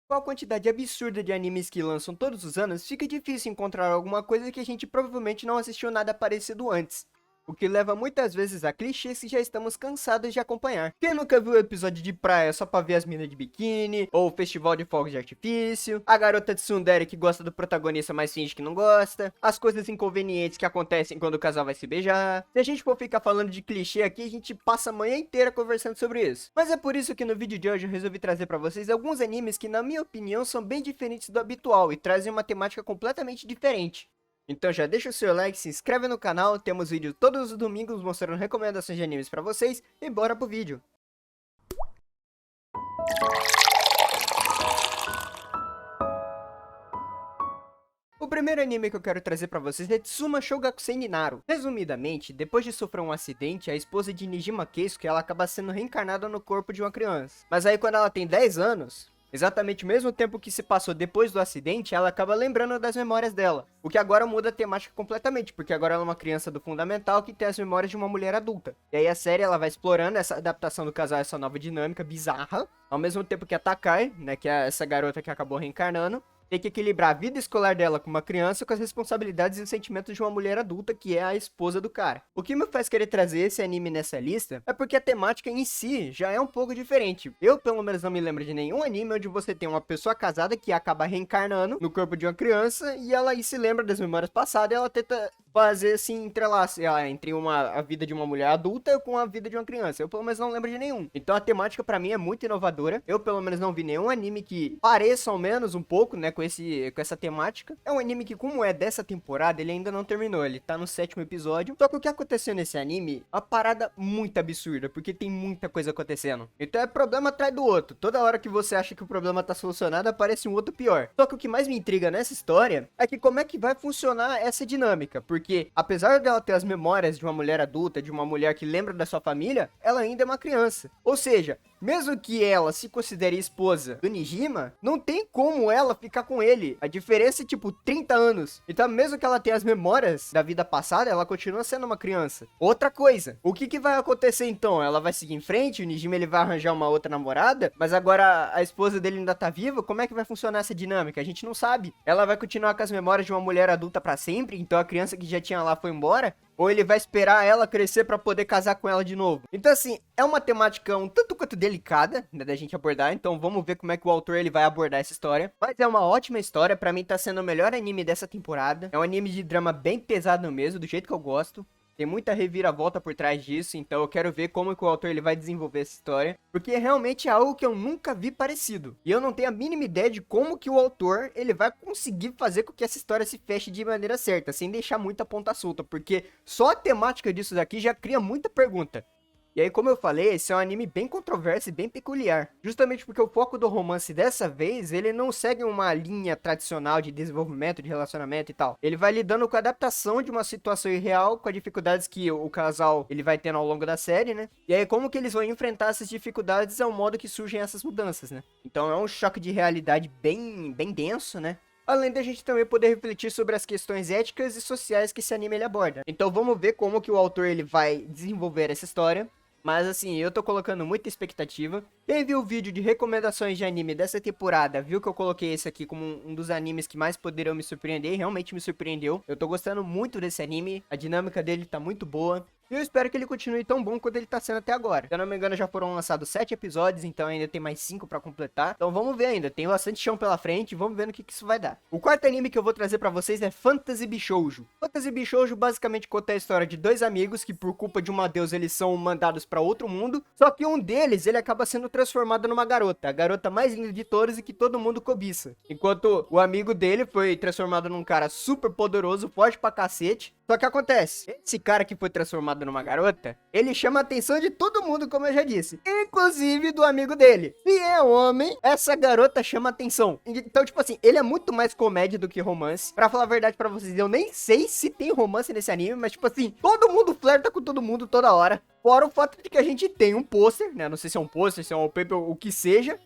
Com a quantidade absurda de animes que lançam todos os anos, fica difícil encontrar alguma coisa que a gente provavelmente não assistiu nada parecido antes. O que leva muitas vezes a clichês que já estamos cansados de acompanhar. Quem nunca viu o episódio de praia só pra ver as minas de biquíni, ou o festival de fogos de artifício, a garota de tsundere que gosta do protagonista mas finge que não gosta, as coisas inconvenientes que acontecem quando o casal vai se beijar. Se a gente for ficar falando de clichê aqui, a gente passa a manhã inteira conversando sobre isso. Mas é por isso que no vídeo de hoje eu resolvi trazer pra vocês alguns animes que na minha opinião são bem diferentes do habitual e trazem uma temática completamente diferente. Então já deixa o seu like, se inscreve no canal, temos vídeo todos os domingos mostrando recomendações de animes pra vocês e bora pro vídeo. O primeiro anime que eu quero trazer pra vocês é Tsuma Shougakusei ni Naru. Resumidamente, depois de sofrer um acidente, a esposa de Nijima Keisuke ela acaba sendo reencarnada no corpo de uma criança. Mas aí quando ela tem 10 anos... exatamente o mesmo tempo que se passou depois do acidente, ela acaba lembrando das memórias dela. O que agora muda a temática completamente, porque agora ela é uma criança do fundamental que tem as memórias de uma mulher adulta. E aí a série ela vai explorando essa adaptação do casal, essa nova dinâmica bizarra. Ao mesmo tempo que a Takai, né, que é essa garota que acabou reencarnando, tem que equilibrar a vida escolar dela com uma criança com as responsabilidades e os sentimentos de uma mulher adulta que é a esposa do cara. O que me faz querer trazer esse anime nessa lista é porque a temática em si já é um pouco diferente. Eu, pelo menos, não me lembro de nenhum anime onde você tem uma pessoa casada que acaba reencarnando no corpo de uma criança e ela aí se lembra das memórias passadas e ela tenta fazer assim, entrelaçar entre a vida de uma mulher adulta com a vida de uma criança. Eu, pelo menos, não lembro de nenhum. Então a temática pra mim é muito inovadora. Eu, pelo menos, não vi nenhum anime que pareça ao menos um pouco, né, com essa temática. É um anime que, como é dessa temporada, ele ainda não terminou. Ele tá no 7º episódio. Só que o que aconteceu nesse anime é uma parada muito absurda, porque tem muita coisa acontecendo. Então é problema atrás do outro. Toda hora que você acha que o problema tá solucionado, aparece um outro pior. Só que o que mais me intriga nessa história é que como é que vai funcionar essa dinâmica. Porque, apesar dela ter as memórias de uma mulher adulta, de uma mulher que lembra da sua família, ela ainda é uma criança. Ou seja, mesmo que ela se considere esposa do Nijima, não tem como ela ficar com ele. A diferença é tipo 30 anos. Então mesmo que ela tenha as memórias da vida passada, ela continua sendo uma criança. Outra coisa, o que vai acontecer então? Ela vai seguir em frente, o Nijima ele vai arranjar uma outra namorada, mas agora a esposa dele ainda tá viva? Como é que vai funcionar essa dinâmica? A gente não sabe. Ela vai continuar com as memórias de uma mulher adulta pra sempre, então a criança que já tinha lá foi embora? Ou ele vai esperar ela crescer pra poder casar com ela de novo? Então assim, é uma temática um tanto quanto delicada, né, da gente abordar. Então vamos ver como é que o autor ele vai abordar essa história. Mas é uma ótima história, pra mim tá sendo o melhor anime dessa temporada. É um anime de drama bem pesado mesmo, do jeito que eu gosto. Tem muita reviravolta por trás disso, então eu quero ver como que o autor ele vai desenvolver essa história, porque realmente é algo que eu nunca vi parecido. E eu não tenho a mínima ideia de como que o autor ele vai conseguir fazer com que essa história se feche de maneira certa, sem deixar muita ponta solta, porque só a temática disso daqui já cria muita pergunta. E aí, como eu falei, esse é um anime bem controverso e bem peculiar. Justamente porque o foco do romance dessa vez, ele não segue uma linha tradicional de desenvolvimento, de relacionamento e tal. Ele vai lidando com a adaptação de uma situação irreal, com as dificuldades que o casal ele vai tendo ao longo da série, né? E aí, como que eles vão enfrentar essas dificuldades é o modo que surgem essas mudanças, né? Então é um choque de realidade bem denso, né? Além da gente também poder refletir sobre as questões éticas e sociais que esse anime ele aborda. Então vamos ver como que o autor ele vai desenvolver essa história. Mas assim, eu tô colocando muita expectativa. Quem viu o vídeo de recomendações de anime dessa temporada, viu que eu coloquei esse aqui como um dos animes que mais poderiam me surpreender. Realmente me surpreendeu. Eu tô gostando muito desse anime. A dinâmica dele tá muito boa. E eu espero que ele continue tão bom quanto ele tá sendo até agora. Se eu não me engano, já foram lançados 7 episódios, então ainda tem mais 5 pra completar. Então vamos ver ainda, tem bastante chão pela frente, vamos ver no que isso vai dar. O quarto anime que eu vou trazer pra vocês é Fantasy Bishoujo. Fantasy Bishoujo basicamente conta a história de dois amigos que por culpa de uma deusa eles são mandados pra outro mundo. Só que um deles, ele acaba sendo transformado numa garota, a garota mais linda de todas e que todo mundo cobiça. Enquanto o amigo dele foi transformado num cara super poderoso, forte pra cacete. Só que acontece, esse cara que foi transformado numa garota, ele chama a atenção de todo mundo, como eu já disse, inclusive do amigo dele. Se é homem, essa garota chama a atenção. Então, tipo assim, ele é muito mais comédia do que romance. Pra falar a verdade pra vocês, eu nem sei se tem romance nesse anime, mas tipo assim, todo mundo flerta com todo mundo toda hora. Fora o fato de que a gente tem um pôster, né? Não sei se é um pôster, se é um wallpaper, o que seja,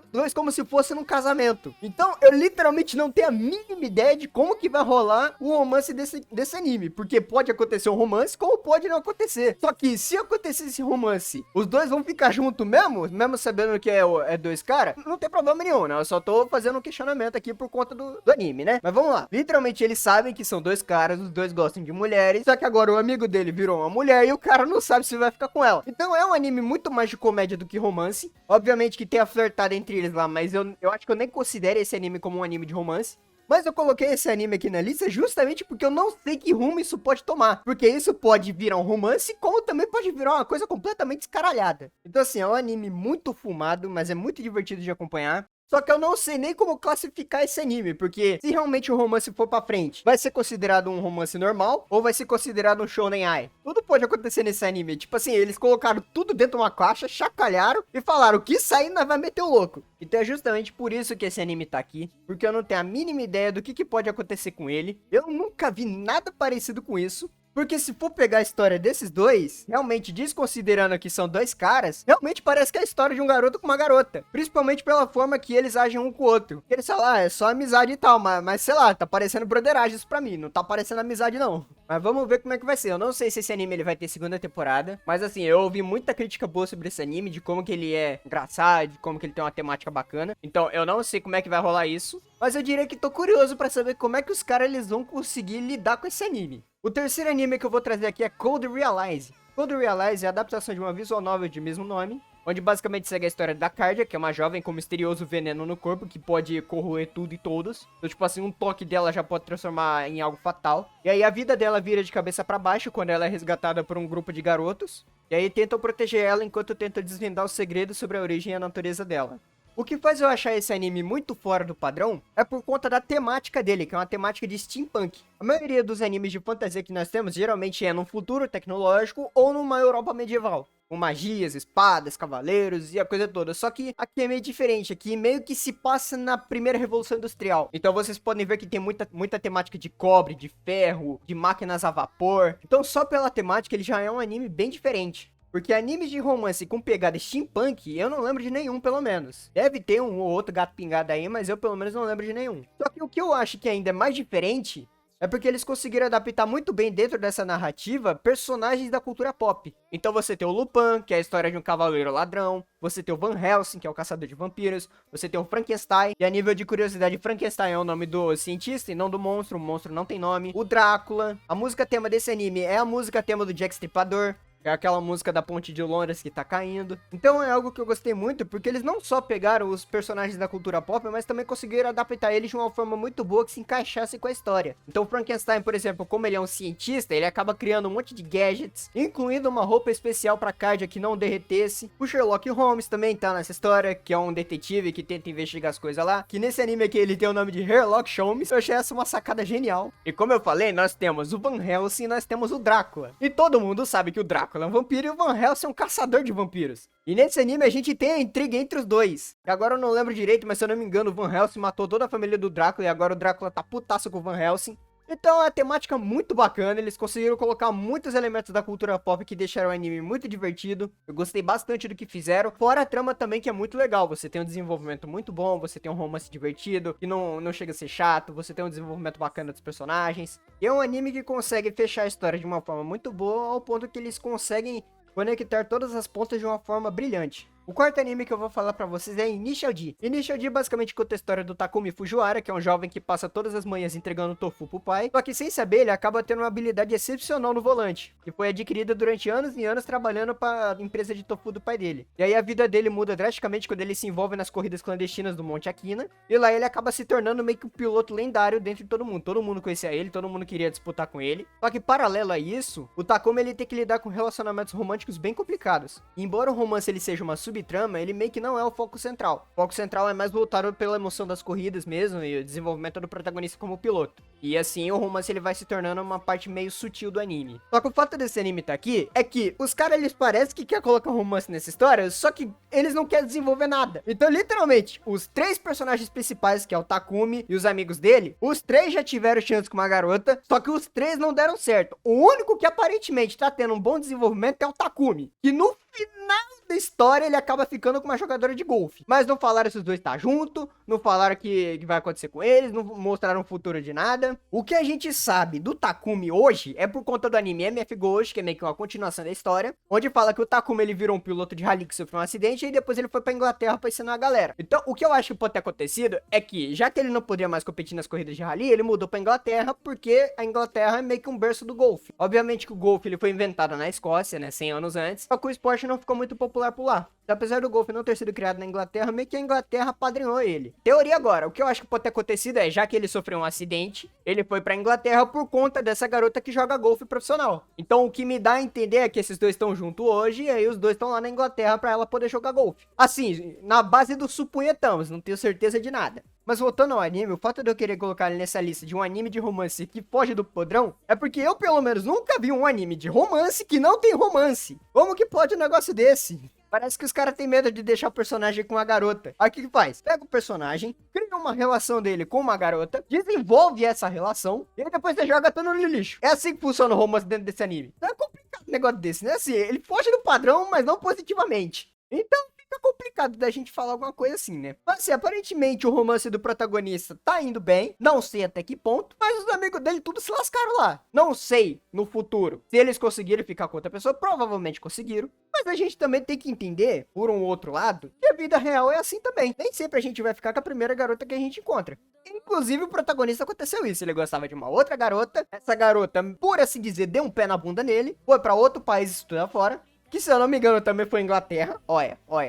os dois como se fosse num casamento. Então, eu literalmente não tenho a mínima ideia de como que vai rolar o romance desse anime. Porque pode acontecer um romance, como pode não acontecer. Só que, se acontecer esse romance, os dois vão ficar juntos mesmo sabendo que é dois caras, não tem problema nenhum, né? Eu só tô fazendo um questionamento aqui por conta do anime, né? Mas vamos lá. Literalmente, eles sabem que são dois caras, os dois gostam de mulheres, só que agora o amigo dele virou uma mulher e o cara não sabe se vai ficar com ela. Então, é um anime muito mais de comédia do que romance. Obviamente que tem a flertada entre eles lá, mas eu acho que eu nem considero esse anime como um anime de romance. Mas eu coloquei esse anime aqui na lista justamente porque eu não sei que rumo isso pode tomar. Porque isso pode virar um romance, como também pode virar uma coisa completamente escaralhada. Então assim, é um anime muito fumado, mas é muito divertido de acompanhar. Só que eu não sei nem como classificar esse anime, porque se realmente o romance for pra frente, vai ser considerado um romance normal ou vai ser considerado um shonen ai? Tudo pode acontecer nesse anime. Tipo assim, eles colocaram tudo dentro de uma caixa, chacalharam e falaram que sair nós vai meter o louco. Então é justamente por isso que esse anime tá aqui, porque eu não tenho a mínima ideia do que pode acontecer com ele. Eu nunca vi nada parecido com isso. Porque se for pegar a história desses dois, realmente desconsiderando que são dois caras, realmente parece que é a história de um garoto com uma garota. Principalmente pela forma que eles agem um com o outro. Eles falam, é só amizade e tal, mas sei lá, tá parecendo broderagem isso pra mim, não tá parecendo amizade não. Mas vamos ver como é que vai ser. Eu não sei se esse anime ele vai ter segunda temporada, mas assim, eu ouvi muita crítica boa sobre esse anime, de como que ele é engraçado, de como que ele tem uma temática bacana. Então eu não sei como é que vai rolar isso, mas eu diria que tô curioso pra saber como é que os caras eles vão conseguir lidar com esse anime. O terceiro anime que eu vou trazer aqui é Code Realize. Code Realize é a adaptação de uma visual novel de mesmo nome, onde basicamente segue a história da Cardia, que é uma jovem com misterioso veneno no corpo, que pode corroer tudo e todos. Então, tipo assim, um toque dela já pode transformar em algo fatal. E aí a vida dela vira de cabeça pra baixo quando ela é resgatada por um grupo de garotos. E aí tentam proteger ela enquanto tentam desvendar os segredos sobre a origem e a natureza dela. O que faz eu achar esse anime muito fora do padrão é por conta da temática dele, que é uma temática de steampunk. A maioria dos animes de fantasia que nós temos geralmente é num futuro tecnológico ou numa Europa medieval, com magias, espadas, cavaleiros e a coisa toda. Só que aqui é meio diferente, aqui meio que se passa na primeira revolução industrial. Então vocês podem ver que tem muita temática de cobre, de ferro, de máquinas a vapor. Então só pela temática ele já é um anime bem diferente. Porque animes de romance com pegada steampunk, eu não lembro de nenhum, pelo menos. Deve ter um ou outro gato pingado aí, mas eu pelo menos não lembro de nenhum. Só que o que eu acho que ainda é mais diferente é porque eles conseguiram adaptar muito bem dentro dessa narrativa personagens da cultura pop. Então você tem o Lupin, que é a história de um cavaleiro ladrão. Você tem o Van Helsing, que é o caçador de vampiros. Você tem o Frankenstein, e a nível de curiosidade, Frankenstein é o nome do cientista e não do monstro. O monstro não tem nome. O Drácula. A música tema desse anime é a música tema do Jack Stripador. É aquela música da ponte de Londres que tá caindo. Então é algo que eu gostei muito, porque eles não só pegaram os personagens da cultura pop, mas também conseguiram adaptar eles de uma forma muito boa que se encaixasse com a história. Então o Frankenstein, por exemplo, como ele é um cientista, ele acaba criando um monte de gadgets, incluindo uma roupa especial pra Cardia que não derretesse. O Sherlock Holmes também tá nessa história, que é um detetive que tenta investigar as coisas lá, que nesse anime aqui ele tem o nome de Sherlock Holmes. Eu achei essa uma sacada genial. E como eu falei, nós temos o Van Helsing e nós temos o Drácula. E todo mundo sabe que o Drácula é um vampiro e o Van Helsing é um caçador de vampiros. E nesse anime a gente tem a intriga entre os dois. Agora eu não lembro direito, mas se eu não me engano, o Van Helsing matou toda a família do Drácula e agora o Drácula tá putaço com o Van Helsing. Então é uma temática muito bacana, eles conseguiram colocar muitos elementos da cultura pop que deixaram o anime muito divertido. Eu gostei bastante do que fizeram, fora a trama também que é muito legal. Você tem um desenvolvimento muito bom, você tem um romance divertido, que não chega a ser chato, você tem um desenvolvimento bacana dos personagens. E é um anime que consegue fechar a história de uma forma muito boa, ao ponto que eles conseguem conectar todas as pontas de uma forma brilhante. O quarto anime que eu vou falar pra vocês é Initial D. Initial D basicamente conta a história do Takumi Fujiwara, que é um jovem que passa todas as manhãs entregando tofu pro pai, só que sem saber ele acaba tendo uma habilidade excepcional no volante, que foi adquirida durante anos e anos trabalhando para a empresa de tofu do pai dele. E aí a vida dele muda drasticamente quando ele se envolve nas corridas clandestinas do Monte Aquina, e lá ele acaba se tornando meio que um piloto lendário dentro de todo mundo conhecia ele, todo mundo queria disputar com ele. Só que paralelo a isso, o Takumi ele tem que lidar com relacionamentos românticos bem complicados. E embora o romance ele seja uma subtrama, ele meio que não é o foco central. O foco central é mais voltado pela emoção das corridas mesmo e o desenvolvimento do protagonista como piloto. E assim o romance ele vai se tornando uma parte meio sutil do anime. Só que o fato desse anime tá aqui é que os caras eles parecem que quer colocar romance nessa história, só que eles não querem desenvolver nada. Então literalmente, os três personagens principais, que é o Takumi e os amigos dele, os três já tiveram chance com uma garota, só que os três não deram certo. O único que aparentemente tá tendo um bom desenvolvimento é o Takumi, que no final da história ele acaba ficando com uma jogadora de golfe. Mas não falaram se os dois tá junto, não falaram que vai acontecer com eles, não mostraram o futuro de nada. O que a gente sabe do Takumi hoje é por conta do anime MF Ghost, que é meio que uma continuação da história, onde fala que o Takumi ele virou um piloto de rally que sofreu um acidente e depois ele foi pra Inglaterra pra ensinar a galera. Então, o que eu acho que pode ter acontecido é que, já que ele não podia mais competir nas corridas de rally, ele mudou pra Inglaterra, porque a Inglaterra é meio que um berço do golfe. Obviamente que o golfe ele foi inventado na Escócia, né, 100 anos antes, só que o esporte não ficou muito popular por lá. Então, apesar do golfe não ter sido criado na Inglaterra, meio que a Inglaterra padrinhou ele. Teoria agora, o que eu acho que pode ter acontecido é, já que ele sofreu um acidente, ele foi pra Inglaterra por conta dessa garota que joga golfe profissional. Então, o que me dá a entender é que esses dois estão juntos hoje, e aí os dois estão lá na Inglaterra pra ela poder jogar golfe. Assim, na base do supunhetamos, não tenho certeza de nada. Mas voltando ao anime, o fato de eu querer colocar ele nessa lista de um anime de romance que foge do padrão, é porque eu, pelo menos, nunca vi um anime de romance que não tem romance. Como que pode um negócio desse? Parece que os caras têm medo de deixar o personagem com a garota. Aí o que faz? Pega o personagem, cria uma relação dele com uma garota, desenvolve essa relação, e aí depois você joga tudo no lixo. É assim que funciona o romance dentro desse anime. Não é complicado um negócio desse, né? Assim, ele foge do padrão, mas não positivamente. Então, fica complicado da gente falar alguma coisa assim, né? Mas assim, aparentemente o romance do protagonista tá indo bem, não sei até que ponto, mas os amigos dele tudo se lascaram lá. Não sei, no futuro, se eles conseguiram ficar com outra pessoa, provavelmente conseguiram. Mas a gente também tem que entender, por um outro lado, que a vida real é assim também. Nem sempre a gente vai ficar com a primeira garota que a gente encontra. Inclusive, o protagonista aconteceu isso. Ele gostava de uma outra garota. Essa garota, por assim dizer, deu um pé na bunda nele. Foi pra outro país estudar fora. Que, se eu não me engano, também foi Inglaterra. Olha, ó,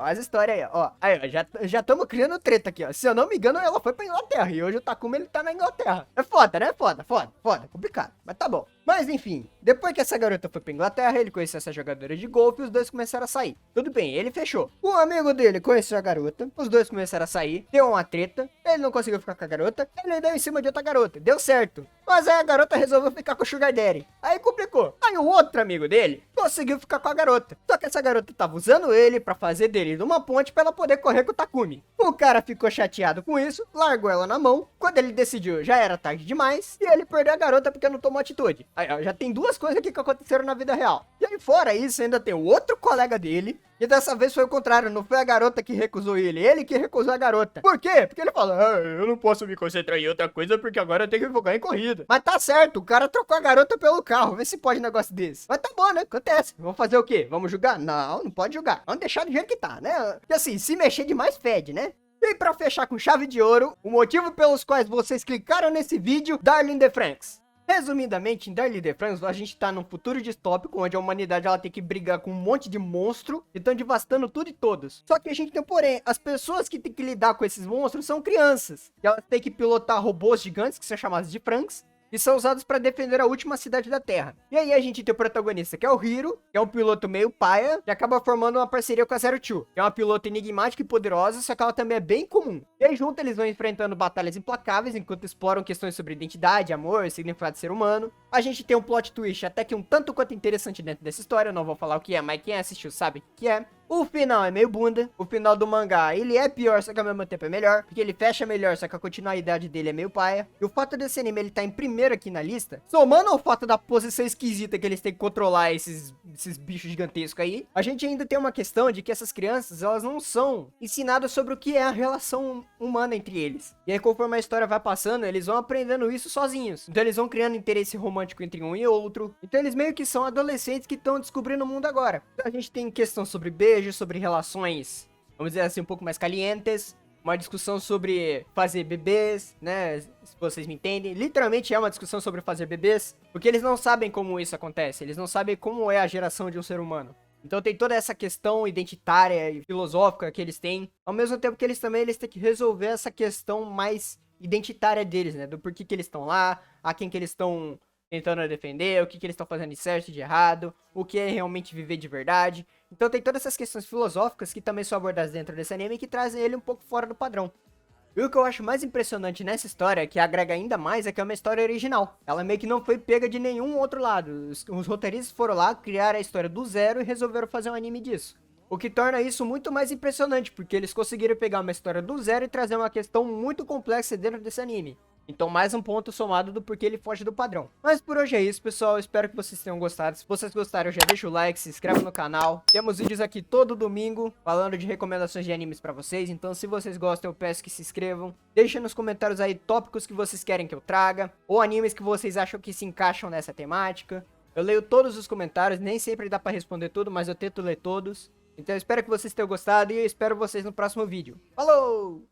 as histórias aí, ó. Aí, ó, já estamos criando treta aqui, ó. Se eu não me engano, ela foi pra Inglaterra. E hoje o Takumi, ele tá na Inglaterra. É foda, né? Foda. Complicado. Mas tá bom. Mas, enfim. Depois que essa garota foi pra Inglaterra, ele conheceu essa jogadora de golfe e os dois começaram a sair. Tudo bem, ele fechou. Um amigo dele conheceu a garota. Os dois começaram a sair. Deu uma treta. Ele não conseguiu ficar com a garota. Ele deu em cima de outra garota. Deu certo. Mas aí a garota resolveu ficar com o Sugar Daddy. Aí complicou. Aí o outro amigo dele conseguiu ficar com a garota. Só que essa garota tava usando ele pra fazer dele numa ponte pra ela poder correr com o Takumi. O cara ficou chateado com isso, largou ela na mão. Quando ele decidiu, já era tarde demais. E ele perdeu a garota porque não tomou atitude. Aí, ó, já tem duas coisas aqui que aconteceram na vida real. E aí, fora isso, ainda tem o outro colega dele. E dessa vez foi o contrário, não foi a garota que recusou ele que recusou a garota. Por quê? Porque ele fala, eu não posso me concentrar em outra coisa porque agora eu tenho que focar em corrida. Mas tá certo, o cara trocou a garota pelo carro, vê se pode um negócio desse. Mas tá bom, né? Acontece. Vamos fazer o quê? Vamos julgar? Não pode julgar. Vamos deixar do jeito que tá, né? Porque assim, se mexer demais fede, né? E pra fechar com chave de ouro, o motivo pelos quais vocês clicaram nesse vídeo, Darling the Franxx. Resumidamente, em Darling the Franxx, a gente tá num futuro distópico, onde a humanidade ela tem que brigar com um monte de monstro, que estão devastando tudo e todos. Só que a gente tem um porém, as pessoas que tem que lidar com esses monstros são crianças. E elas têm que pilotar robôs gigantes, que são chamados de Franxx, e são usados para defender a última cidade da Terra. E aí a gente tem o protagonista, que é o Hiro, que é um piloto meio paia, e acaba formando uma parceria com a Zero Two, que é uma piloto enigmática e poderosa, só que ela também é bem comum. E aí junto eles vão enfrentando batalhas implacáveis, enquanto exploram questões sobre identidade, amor, significado de ser humano. A gente tem um plot twist até que um tanto quanto interessante dentro dessa história, eu não vou falar o que é, mas quem assistiu sabe o que é. O final é meio bunda, o final do mangá, ele é pior, só que ao mesmo tempo é melhor, porque ele fecha melhor, só que a continuidade dele é meio paia. E o fato desse anime ele tá em primeiro aqui na lista, somando ao fato da posição esquisita que eles têm que controlar esses bichos gigantescos aí, a gente ainda tem uma questão de que essas crianças, elas não são ensinadas sobre o que é a relação humana entre eles. E aí conforme a história vai passando, eles vão aprendendo isso sozinhos. Então eles vão criando interesse romântico entre um e outro. Então eles meio que são adolescentes que estão descobrindo o mundo agora. Então a gente tem questão sobre beijo, sobre relações, vamos dizer assim, um pouco mais calientes, uma discussão sobre fazer bebês, né, se vocês me entendem, literalmente é uma discussão sobre fazer bebês, porque eles não sabem como isso acontece, eles não sabem como é a geração de um ser humano. Então tem toda essa questão identitária e filosófica que eles têm, ao mesmo tempo que eles têm que resolver essa questão mais identitária deles, né, do porquê que eles estão lá, a quem que eles estão tentando defender, o que eles estão fazendo de certo e de errado, o que é realmente viver de verdade. Então tem todas essas questões filosóficas que também são abordadas dentro desse anime e que trazem ele um pouco fora do padrão. E o que eu acho mais impressionante nessa história, que agrega ainda mais, é que é uma história original. Ela meio que não foi pega de nenhum outro lado. Os roteiristas foram lá, criaram a história do zero e resolveram fazer um anime disso. O que torna isso muito mais impressionante, porque eles conseguiram pegar uma história do zero e trazer uma questão muito complexa dentro desse anime. Então mais um ponto somado do porquê ele foge do padrão. Mas por hoje é isso, pessoal. Espero que vocês tenham gostado. Se vocês gostaram, já deixa o like, se inscreve no canal. Temos vídeos aqui todo domingo falando de recomendações de animes pra vocês. Então se vocês gostam, eu peço que se inscrevam. Deixem nos comentários aí tópicos que vocês querem que eu traga. Ou animes que vocês acham que se encaixam nessa temática. Eu leio todos os comentários. Nem sempre dá pra responder tudo, mas eu tento ler todos. Então eu espero que vocês tenham gostado e eu espero vocês no próximo vídeo. Falou!